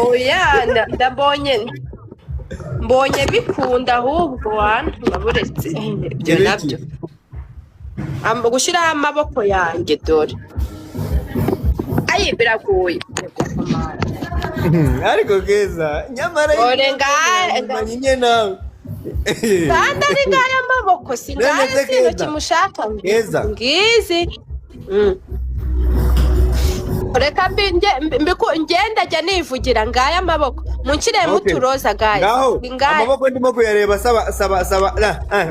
oya mbonye bikunda ahubwo naburetse ibyo nabyo gushyiraho amaboko yanjye dore ayi biragoye ariko keza nyamara nyine nawe kandi ari ngaya amaboko singaye sino kimushaka ngizi reka ngenda ajya nivugira ngaya amaboko munkire muturoza gaya amaboko ndimo kuyareba saba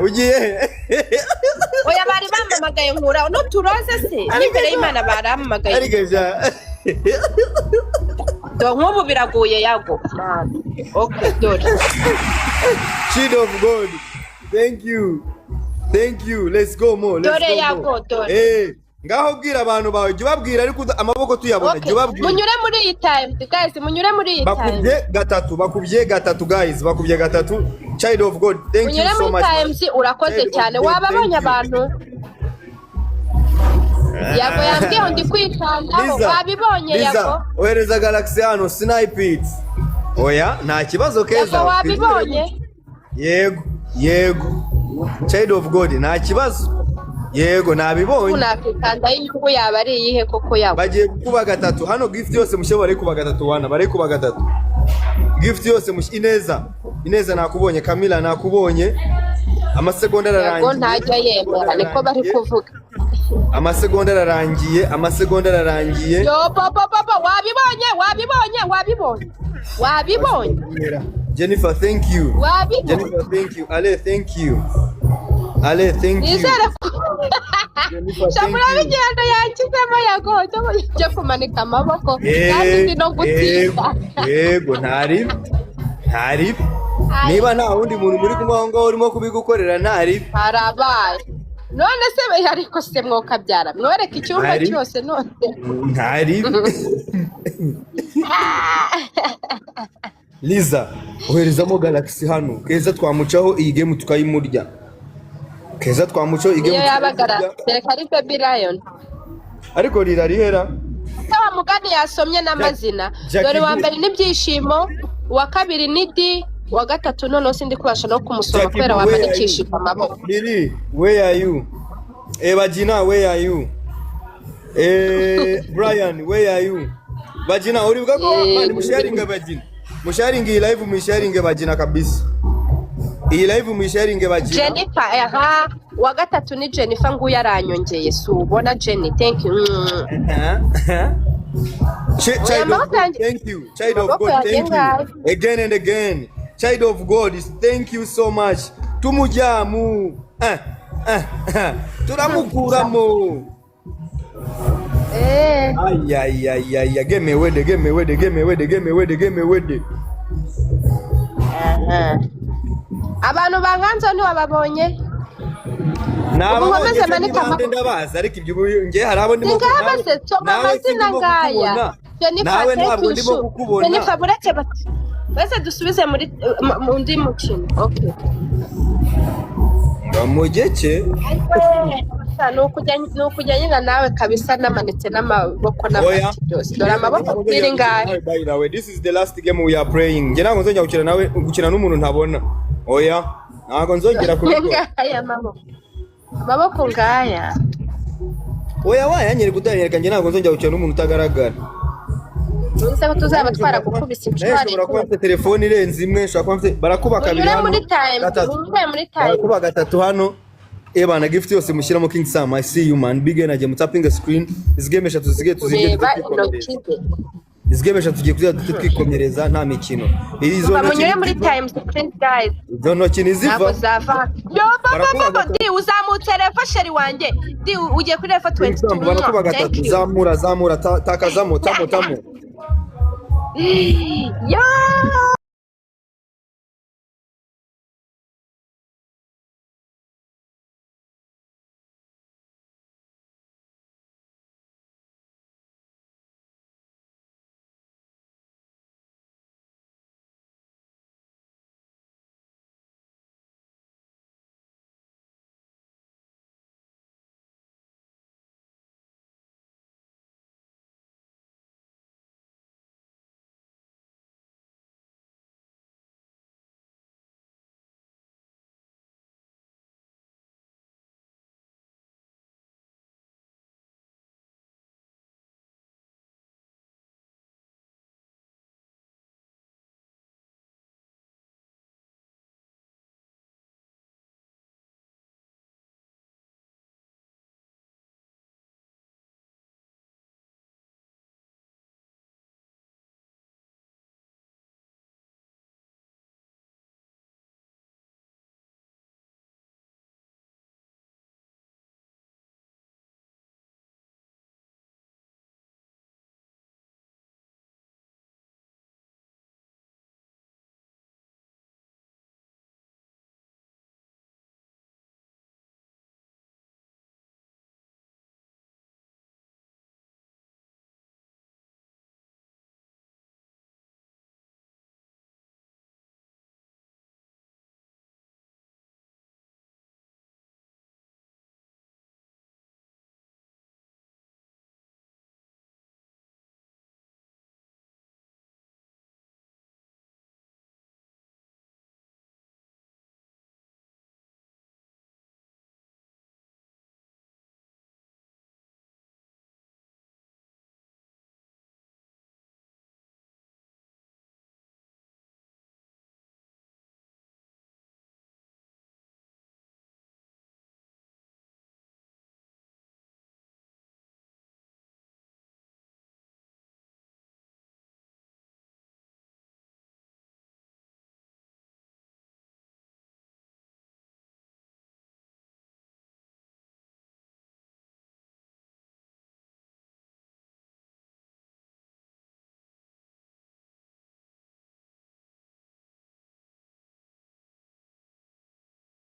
ugiye oya bari bamamagaye nkura n'uturoze se n'imbere y'Imana baramamagaye arigeja nk'ubu biraguye Yago okay dore child of God thank you let's go more dore Yago dore ngaho bwira abantu bawe jya babwira ariko amaboko tuyabona jya babwira munyure muri iyi time guys munyure muri iyi time bakubye gatatu guys bakubye gatatu child of God thank you so much munyure muri times urakoze cyane wababonye abantu Yago yambwiye ndi kwitandaho wabibonye Yago ohereza Galaxy hano snipe it oya nta kibazo keza Yago wabibonye yego child of God nta kibazo yego nabibonye unakikanda inyungu yaba ari iyihe koko Yago bagiye kuba gatatu hano gift yose mushye bari kuba gatatu wana bari kuba gatatu gift yose mushye Ineza nakubonye Camila nakubonye amasegonda ararangiye Yago ntajya yemera niko bari kuvuga amasegonda ararangiye yo papa wabibonye Jennifer thank you Ale thank you nizere shamura bigenda yakizemo Yago cyo kumanika amaboko kandi ndi no gutsinda yego ntari niba nta wundi muntu muri kumwe ngo urimo kubigukorera ntari harabaye none se ariko se mwokabyara mwereka icyumba cyose none ntari Liza oherezamo Galaxy hano keza twamucaho iyi game tukayimurya keza twamucaho iyi game yabagara reka ari Baby Lion ariko rirarihera Tawa mugani yasomye n'amazina dore wa mbere n'ibyishimo wa kabiri nidi wa gatatu none sindi kubasha no kumusoma kwera wamanikishije amaboko Lili where are you Bagina where are you Brian where are you Bagina urivuga ko bandi musharinga Bagina musharinga iyi live musharinga Bagina kabisa iyi live musharinga Bagina Jennifer wa gatatu ni Jennifer nguyu aranyongeye si ubona Jenny thank you thank you child of God thank you again and again child of God thank you so much tumujamu turamukuramo game wede abantu banganzo ntiwababonye nababonye ndabaza ariko ibyo ngiye harabo ndimo nawe ntabwo ndimo kukubona Jennifer bureke base dusubize muri undi mukino okay bamugeke nukujya nyina nawe kabisa namanitse n'amaboko n'amati byose dore amaboko biri ngahe by the way this is the last game we are playing nge ntabwo nzongera gukina nawe gukina n'umuntu ntabona oya ntabwo nzongera kubikora amaboko ngaya oya wanyere kutanyereka nge ntabwo nzongera gukina n'umuntu utagaragara Nise ko tuzaba twara gukubisa ibishwari ushobora kuba telefone irenze imwe ushobora kuba barakuba kabiri hano barakuba gatatu hano ebana gift yose mushyiramo King Sam I see you man big energy mutapping screen izigeme eshatu tugiye kuziga twikomereza nta mikino izo munyure muri time sprint guys dono kini ziva yo baba di uzamutse refa sheri wanjye di ugiye kuri refa 22 barakuba gatatu zamura takazamo tamo yo